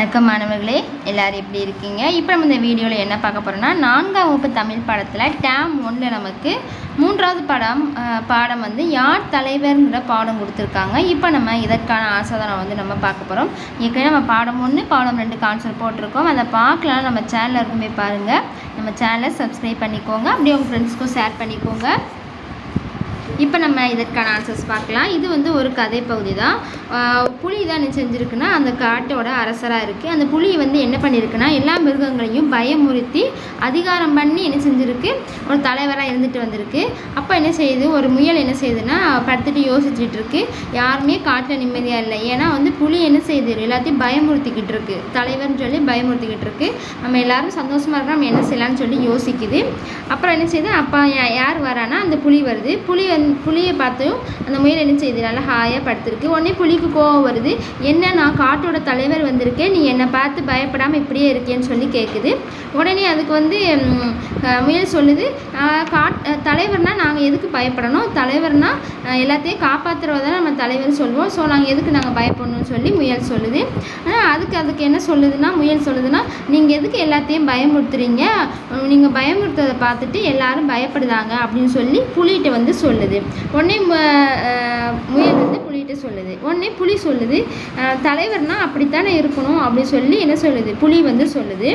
வணக்கம் மாணவர்களே, எல்லாரும் எப்படி இருக்கீங்க? இப்போ நம்ம இந்த வீடியோவில் என்ன பார்க்க போகிறோம்னா 4ஆம் வகுப்பு தமிழ் பாடத்தில் டேம் 1 நமக்கு 3வது பாடம் வந்து யார் தலைவர்ங்கிற பாடம் கொடுத்துருக்காங்க. இப்போ நம்ம இதற்கான ஆசாதனம் வந்து நம்ம பார்க்க போகிறோம். ஏற்கனவே நம்ம பாடம் 1 பாடம் 2 கான்செப்ட் போட்டிருக்கோம். அதை பார்க்கலாம். நம்ம சேனலில் இருக்குமே பாருங்கள். நம்ம சேனலை சப்ஸ்கிரைப் பண்ணிக்கோங்க, அப்படியே உங்கள் ஃப்ரெண்ட்ஸ்க்கும் ஷேர் பண்ணிக்கோங்க. இப்போ நம்ம இதற்கான ஆன்சர்ஸ் பார்க்கலாம். இது வந்து ஒரு கதை பகுதி தான். புலி தான் என்ன செஞ்சுருக்குன்னா அந்த காட்டோட அரசராக இருக்குது. அந்த புலி வந்து என்ன பண்ணியிருக்குன்னா எல்லா மிருகங்களையும் பயமுறுத்தி அதிகாரம் பண்ணி என்ன செஞ்சுருக்கு, ஒரு தலைவராக இருந்துட்டு வந்திருக்கு. அப்போ என்ன செய்யுது, ஒரு முயல் என்ன செய்யுதுன்னா படுத்துட்டு யோசிச்சுட்டு இருக்கு. யாருமே காட்டில் நிம்மதியாக இல்லை. ஏன்னா வந்து புலி என்ன செய்யுது, எல்லாத்தையும் பயமுறுத்திக்கிட்டு இருக்கு, தலைவர்னு சொல்லி பயமுறுத்திக்கிட்டு இருக்கு. நம்ம எல்லாரும் சந்தோஷமாக இருக்கோம், நம்ம என்ன செய்யலாம்னு சொல்லி யோசிக்குது. அப்புறம் என்ன செய்யுது, அப்போ யார் வரானா அந்த புலி வருது. புலியை பார்த்தும் அந்த முயல் என்ன செய்யுது, நல்லா ஹாயாக படுத்துருக்கு. உடனே புலிக்கு கோவம் வருது. என்ன, நான் காட்டோட தலைவர் வந்திருக்கேன், நீ என்னை பார்த்து பயப்படாமல் இப்படியே இருக்கேன்னு சொல்லி கேட்குது. உடனே அதுக்கு வந்து முயல் சொல்லுது, தலைவர்னால் நாங்கள் எதுக்கு பயப்படணும், தலைவர்னால் எல்லாத்தையும் காப்பாற்றுறதான் நம்ம தலைவர் சொல்லுவோம், ஸோ நாங்கள் எதுக்கு நாங்கள் பயப்படணும்னு சொல்லி முயல் சொல்லுது. அதுக்கு என்ன சொல்லுதுன்னா, முயல் சொல்லுதுன்னா, நீங்கள் எதுக்கு எல்லாத்தையும் பயமுறுத்துறீங்க, நீங்கள் பயமுறுத்துறதை பார்த்துட்டு எல்லாரும் பயப்படுதாங்க அப்படின்னு சொல்லி புலிகிட்ட வந்து சொல்லுது. உடனே முயல் வந்து புலிகிட்ட சொல்லுது. உடனே புலி சொல்லுது, தலைவர்னா அப்படித்தானே இருக்கணும் அப்படி சொல்லி என்ன சொல்லுது, புலி வந்து சொல்லுது.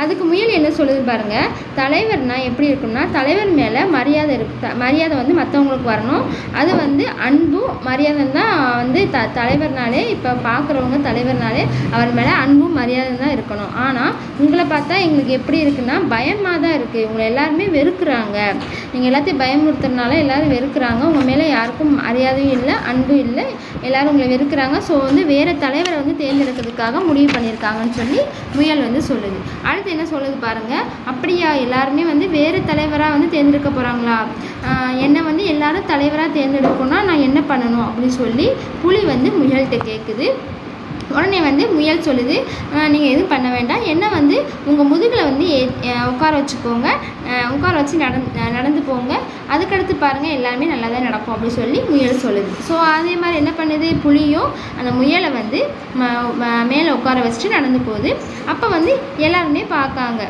அதுக்கு முயல் என்ன சொல்லுது பாருங்க, தலைவர்னா எப்படி இருக்கும்னா தலைவர் மேலே மரியாதை வந்து மற்றவங்களுக்கு வரணும். அது வந்து அன்பும் மரியாதை தான் வந்து தலைவர்னாலே, இப்போ பார்க்குறவங்க தலைவர்னாலே அவர் மேலே அன்பும் மரியாதை தான் இருக்கணும். ஆனால் உங்களை பார்த்தா எங்களுக்கு எப்படி இருக்குன்னா பயமாக தான் இருக்குது, உங்களை எல்லாருமே வெறுக்கிறாங்க, நீங்கள் எல்லாத்தையும் பயமுறுத்துறதுனால எல்லோரும் வெறுக்கிறாங்க, உங்கள் மேலே யாருக்கும் மரியாதையும் இல்லை அன்பும் இல்லை, எல்லோரும் உங்களை வெறுக்கிறாங்க, ஸோ வந்து வேறு தலைவரை வந்து தேர்ந்தெடுக்கிறதுக்காக முடிவு பண்ணியிருக்காங்கன்னு சொல்லி முயல் வந்து சொல்லுது. அடுத்து என்ன சொல்லுது பாருங்க, அப்படியா எல்லாருமே வந்து வேறு தலைவராக வந்து தேர்ந்தெடுக்க போகிறாங்களா, என்னை வந்து எல்லாரும் தலைவராக தேர்ந்தெடுக்கணும்னா நான் என்ன பண்ணணும் அப்படின்னு சொல்லி புலி வந்து முயல்கிட்ட கேட்குது. உடனே வந்து முயல் சொல்லுது, நீங்கள் எதுவும் பண்ண வேண்டாம், என்ன வந்து உங்கள் முதுகில் வந்து உட்கார வச்சுக்கோங்க, உட்கார வச்சு நடந்து போங்க, அதுக்கடுத்து பாருங்கள் எல்லாருமே நல்லா தான் நடக்கும் அப்படின்னு சொல்லி முயல் சொல்லுது. ஸோ அதே மாதிரி என்ன பண்ணுது, புலியும் அந்த முயலை வந்து மேலே உட்கார வச்சுட்டு நடந்து போகுது. அப்போ வந்து எல்லாருமே பார்க்காங்க,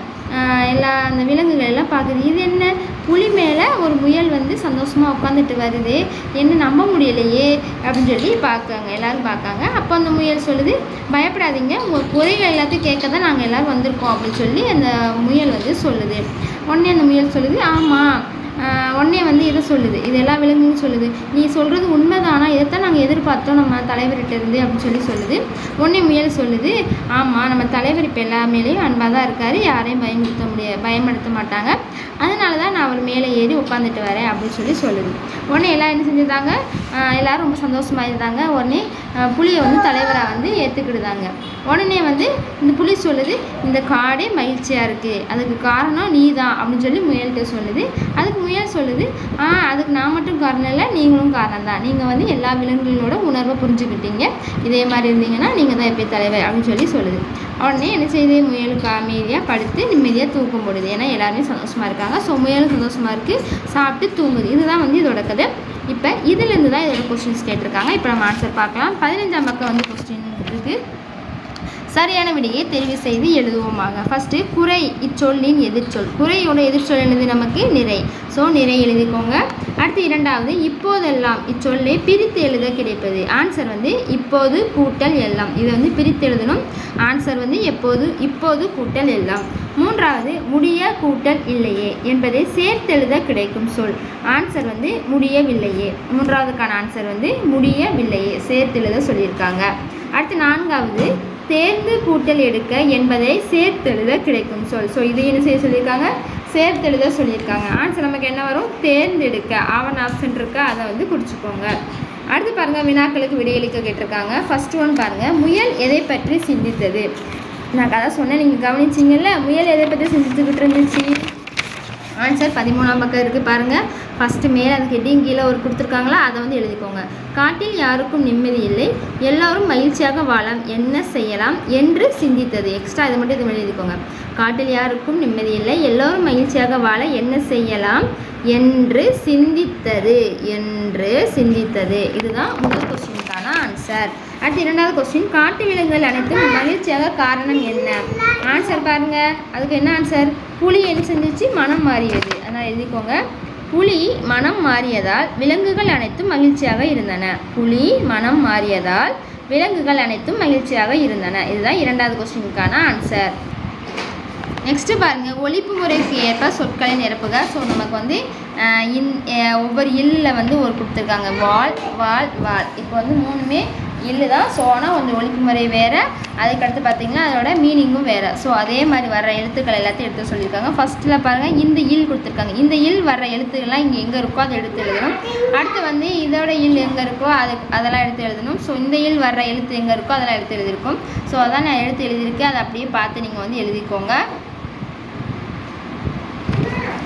அந்த விலங்குகள் எல்லாம் பார்க்குது. இது என்ன, புலி மேலே ஒரு முயல் வந்து சந்தோஷமாக உட்காந்துட்டு வருது, என்ன நம்ப முடியலையே அப்படின்னு சொல்லி பார்க்காங்க, எல்லோரும் பார்க்காங்க. அப்போ அந்த முயல் சொல்லுது, பயப்படாதீங்க, உங்கள் குறைகள் எல்லாத்தையும் கேட்க தான் நாங்கள் எல்லோரும் வந்திருக்கோம் அப்படின்னு சொல்லி அந்த முயல் வந்து சொல்லுது. உடனே அந்த முயல் சொல்லுது, ஆமாம், உடனே வந்து இதை சொல்லுது, இது எல்லா விலங்குகளும் சொல்லுது, நீ சொல்கிறது உண்மைதானா, இதைத்தான் நாங்கள் எதிர்பார்த்தோம் நம்ம தலைவர்கிட்ட இருந்து அப்படின்னு சொல்லி சொல்லுது. உடனே முயல் சொல்லுது, ஆமாம், நம்ம தலைவர் இப்போ எல்லா மேலேயும் அன்பாக தான் இருக்கார், யாரையும் பயன்படுத்த மாட்டாங்க, அதனால தான் நான் அவர் மேலே ஏறி உட்காந்துட்டு வரேன் அப்படின்னு சொல்லி சொல்லுது. உடனே எல்லாம் என்ன செஞ்சுருந்தாங்க, எல்லோரும் ரொம்ப சந்தோஷமாக இருந்தாங்க. உடனே புலியை வந்து தலைவராக வந்து ஏற்றுக்கிடுதாங்க. உடனே வந்து இந்த புலி சொல்லுது, இந்த காடே மகிழ்ச்சியாக இருக்குது, அதுக்கு காரணம் நீ தான் அப்படின்னு சொல்லி முயல்கிட்ட சொல்லுது. அதுக்கு முயல் சொல்லுது, அதுக்கு நான் மட்டும் காரணம் இல்லை, நீங்களும் காரணம் தான், நீங்கள் வந்து எல்லா விலங்குகளோட உணர்வை புரிஞ்சுக்கிட்டீங்க, இதே மாதிரி இருந்தீங்கன்னா நீங்கள் தான் எப்போ தலைவர் அப்படின்னு சொல்லி சொல்லுது. உடனே என்ன செய்யுது, முயலுக்கு அமைதியாக படுத்து நிம்மதியாக தூக்கம் போடுது. ஏன்னா எல்லாருமே சந்தோஷமாக இருக்காங்க, ஸோ முயலும் சந்தோஷமாக இருக்குது, சாப்பிட்டு தூங்குது. இதுதான் வந்து இதோட கதை. இப்போ இதுலேருந்து தான் இதோட கொஸ்டின்ஸ் கேட்டிருக்காங்க. இப்போ நம்ம ஆன்சர் பார்க்கலாம். 15ஆம் பக்கம் வந்து கொஸ்டின் இருக்குது. சரியான விடையை தெரிவு செய்து எழுதுவோமாக. ஃபஸ்ட்டு, குறை இச்சொல்லின் எதிர்ச்சொல். குறையோட எதிர்ச்சொல் என்னது நமக்கு, நிறை. ஸோ நிறை எழுதிக்கோங்க. அடுத்து 2வது, இப்போதெல்லாம் இச்சொல்லை பிரித்து எழுத கிடைப்பது. ஆன்சர் வந்து இப்போது கூட்டல் எல்லாம். இதை வந்து பிரித்து எழுதணும். ஆன்சர் வந்து இப்போது கூட்டல் எல்லாம். 3வது, முடிய கூட்டல் இல்லையே என்பதை சேர்த்தெழுத கிடைக்கும் சொல். ஆன்சர் வந்து முடியவில்லையே. 3வதுக்கான ஆன்சர் வந்து முடியவில்லையே, சேர்த்தெழுத சொல்லியிருக்காங்க. அடுத்து 4வது, தேர்ந்து கூட்டல் எடுக்க என்பதை சேர்த்தெழுத கிடைக்கும் சொல். ஸோ இதை என்ன செய்ய சொல்லியிருக்காங்க, சேர்த்தெழுத சொல்லியிருக்காங்க. ஆன்சர் நமக்கு என்ன வரும், தேர்ந்தெடுக்க. ஆவன் ஆப்ஷன் இருக்கு, அதை வந்து குறிச்சிக்கோங்க. அடுத்து பாருங்கள், வினாக்களுக்கு விடையளிக்க கேட்டிருக்காங்க. ஃபர்ஸ்ட் ஒன் பாருங்கள், முயல் எதை பற்றி சிந்தித்தது. நான் கதை சொன்னேன், நீங்கள் கவனிச்சிங்கல்ல, முயல் எதை பற்றி சிந்திச்சுக்கிட்டு இருந்துச்சு. ஆன்சர் 13ஆம் பக்கம் இருக்குது பாருங்கள். ஃபஸ்ட்டு மேலே அதுக்கு ஹெட்டிங் கீழே ஒரு கொடுத்துருக்காங்களா, அதை வந்து எழுதிக்கோங்க. காட்டில் யாருக்கும் நிம்மதி இல்லை, எல்லோரும் மகிழ்ச்சியாக வாழ என்ன செய்யலாம் என்று சிந்தித்தது. எக்ஸ்ட்ரா இதை மட்டும் இது எழுதிக்கோங்க. காட்டில் யாருக்கும் நிம்மதி இல்லை, எல்லோரும் மகிழ்ச்சியாக வாழ என்ன செய்யலாம் என்று சிந்தித்தது. இதுதான் முதல் கொஸ்டினுக்கான ஆன்சர். அடுத்து இரண்டாவது கொஸ்டின், காட்டு விலங்குகள் அனைத்தும் மகிழ்ச்சியாக காரணம் என்ன? ஆன்சர் பாருங்கள், அதுக்கு என்ன ஆன்சர்? புலி என்ன செஞ்சிச்சு? மனம் மாறியது. அதனால் எழுதிக்கோங்க, புலி மனம் மாறியதால் விலங்குகள் அனைத்தும் மகிழ்ச்சியாக இருந்தன. புலி மனம் மாறியதால் விலங்குகள் அனைத்தும் மகிழ்ச்சியாக இருந்தன. இதுதான் இரண்டாவது கொஸ்டினுக்கான ஆன்சர். நெக்ஸ்ட்டு பாருங்கள், ஒலிப்பு முறைக்கு ஏற்ப சொற்களை நிரப்புக. ஸோ நமக்கு வந்து ஒவ்வொரு இல்லில் வந்து ஒரு கொடுத்துருக்காங்க, வால் வால் வால். இப்போ வந்து மூணுமே இல்லு தான். ஸோ ஆனால் வந்து ஒலிப்பு முறை வேறு, அதுக்கடுத்து பார்த்திங்கன்னா அதோட மீனிங்கும் வேறு. ஸோ அதே மாதிரி வர்ற எழுத்துக்கள் எல்லாத்தையும் எடுத்து சொல்லியிருக்காங்க. ஃபஸ்ட்டில் பாருங்கள், இந்த இல் கொடுத்துருக்காங்க. இந்த இல் வர்ற எழுத்துக்கள்லாம் இங்கே எங்கே இருக்கோ அதை எடுத்து எழுதணும். அடுத்து வந்து இதோட இல் எங்கே இருக்கோ அதெல்லாம் எடுத்து எழுதணும். ஸோ இந்த இல் வர்ற எழுத்து எங்கே இருக்கோ அதெல்லாம் எடுத்து எழுதியிருக்கும். ஸோ அதான் நான் எடுத்து எழுதியிருக்கேன். அதை அப்படியே பார்த்து நீங்கள் வந்து எழுதிக்கோங்க.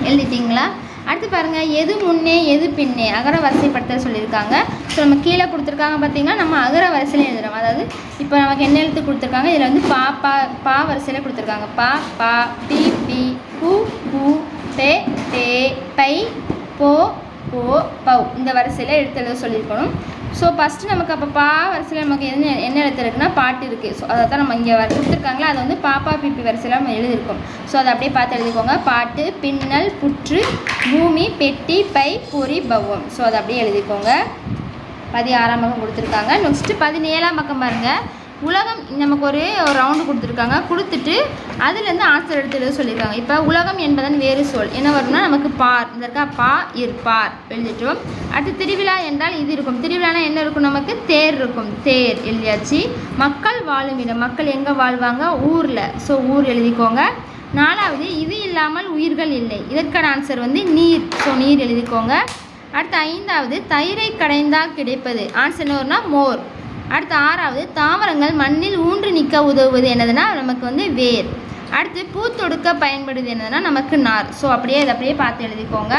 எழுதிட்டிங்களா? அடுத்து பாருங்கள், எது முன்னே எது பின்னே அகர வரிசைப்படுத்த சொல்லியிருக்காங்க. ஸோ நம்ம கீழே கொடுத்துருக்காங்க பார்த்தீங்கன்னா, நம்ம அகர வரிசையில் எழுதுகிறோம். அதாவது இப்போ நமக்கு என்ன எழுத்து கொடுத்துருக்காங்க, இதில் வந்து பா வரிசையில் கொடுத்துருக்காங்க. பா பி பி பூ பே பை போ பௌ இந்த வரிசையில் எடுத்து எழுத சொல்லியிருக்கணும். ஸோ ஃபஸ்ட்டு நமக்கு அப்போ பா வரிசையில் நமக்கு என்ன எழுத்து இருக்குன்னா பாட்டு இருக்குது. ஸோ அதை தான் நம்ம இங்கே கொடுத்துருக்காங்களா, அதை வந்து பாப்பா பிபி வரிசையில் நம்ம எழுதியிருக்கோம். ஸோ அதை அப்படியே பார்த்து எழுதிக்கோங்க. பாட்டு, பின்னல், புற்று, பூமி, பெட்டி, பை, பொறி, பௌவம். ஸோ அதை அப்படியே எழுதிக்கோங்க. 16ஆம் பக்கம் கொடுத்துருக்காங்க. நெக்ஸ்ட்டு 17ஆம் பக்கம் பாருங்கள், உலகம். நமக்கு ஒரு ரவுண்டு கொடுத்துருக்காங்க. கொடுத்துட்டு அதுலேருந்து ஆன்சர் எடுத்து எழுத சொல்லியிருக்காங்க. இப்போ உலகம் என்பதன் வேறு சொல் என்ன வரும்னா, நமக்கு பார். இந்த இருக்கா பா பார் எழுதிட்டோம். அடுத்து திருவிழா என்றால் இது இருக்கும். திருவிழானா என்ன இருக்கும்? நமக்கு தேர் இருக்கும். தேர் எழுதியாச்சு. மக்கள் வாழும் இடம். மக்கள் எங்கே வாழ்வாங்க? ஊரில். ஸோ ஊர் எழுதிக்கோங்க. 4வது, இது இல்லாமல் உயிர்கள் இல்லை. இதற்கான ஆன்சர் வந்து நீர். ஸோ நீர் எழுதிக்கோங்க. அடுத்து 5வது, தயிரை கடைந்தால் கிடைப்பது. ஆன்சர் என்ன வரும்னா மோர். அடுத்து 6வது, தாவரங்கள் மண்ணில் ஊன்றி நிற்க உதவுவது என்னதுன்னா நமக்கு வந்து வேர். அடுத்து பூத்தொடுக்க பயன்படுது என்னதுன்னா நமக்கு நார். ஸோ அப்படியே இதை அப்படியே பார்த்து எழுதிக்கோங்க.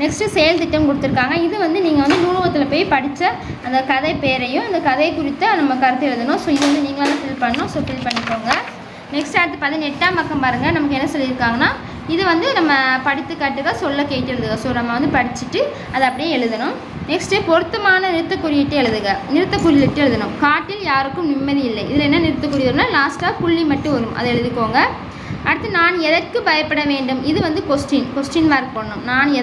நெக்ஸ்ட்டு செயல் திட்டம் கொடுத்துருக்காங்க. இது வந்து நீங்கள் வந்து நூலகத்தில் போய் படித்த அந்த கதை பேரையும் அந்த கதை குறித்த நம்ம கருத்து எழுதணும். ஸோ இது வந்து நீங்களாக தான் ஃபில் பண்ணணும். ஸோ ஃபில் பண்ணிக்கோங்க. நெக்ஸ்ட் அடுத்து 18ஆம் பக்கம் பாருங்கள், நமக்கு என்ன சொல்லியிருக்காங்கன்னா, இது வந்து நம்ம படித்து காட்டுக, சொல்ல கேட்டு எழுதுக. ஸோ நம்ம வந்து படிச்சுட்டு அதை அப்படியே எழுதணும். நெக்ஸ்ட்டு பொருத்தமான நிறுத்த குறியீட்டு எழுதுக. நிறுத்த குறியீட்டு எழுதணும். காட்டில் யாருக்கும் நிம்மதி இல்லை. இதில் என்ன நிறுத்த குறியீடுனா லாஸ்ட்டாக புள்ளி மட்டும் வரும், அதை எழுதிக்கோங்க. அடுத்து, நான் எதற்கு பயப்பட வேண்டும். இது வந்து கொஸ்டின் மார்க் போடணும். நான்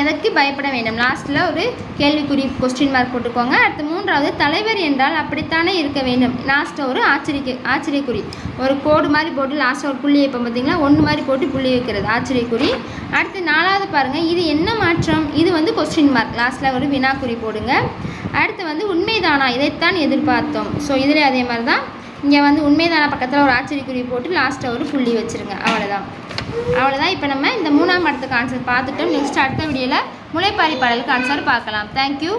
எதற்கு பயப்பட வேண்டும். லாஸ்ட்டில் ஒரு கேள்விக்குறி கொஸ்டின் மார்க் போட்டுக்கோங்க. அடுத்து 3வது, தலைவர் என்றால் அப்படித்தானே இருக்க வேண்டும். லாஸ்ட்டில் ஒரு ஆச்சரியக்குறி ஒரு கோடு மாதிரி போட்டு லாஸ்ட்டில் ஒரு புள்ளி வைப்போம் பார்த்தீங்களா, 1 மாதிரி போட்டு புள்ளி வைக்கிறது ஆச்சரியக்குறி. அடுத்து 4வது பாருங்கள், இது என்ன மாற்றம். இது வந்து கொஸ்டின் மார்க். லாஸ்ட்டில் ஒரு வினாக்குறி போடுங்க. அடுத்து வந்து உண்மைதானா, இதைத்தான் எதிர்பார்த்தோம். ஸோ இதில் அதே மாதிரி தான் இங்கே வந்து உண்மைதானா பக்கத்தில் ஒரு ஆச்சரியக்குறி போட்டு லாஸ்ட்டில் ஒரு புள்ளி வச்சுருங்க. அவ்வளோதான். இப்போ நம்ம இந்த 3ஆம் இடத்துக்கு ஆன்சர் பார்த்துட்டோம். நெக்ஸ்ட் அடுத்த வீடியோவில் முளைப்பாரி பாடலுக்கு ஆன்சர் பார்க்கலாம். தேங்க்யூ.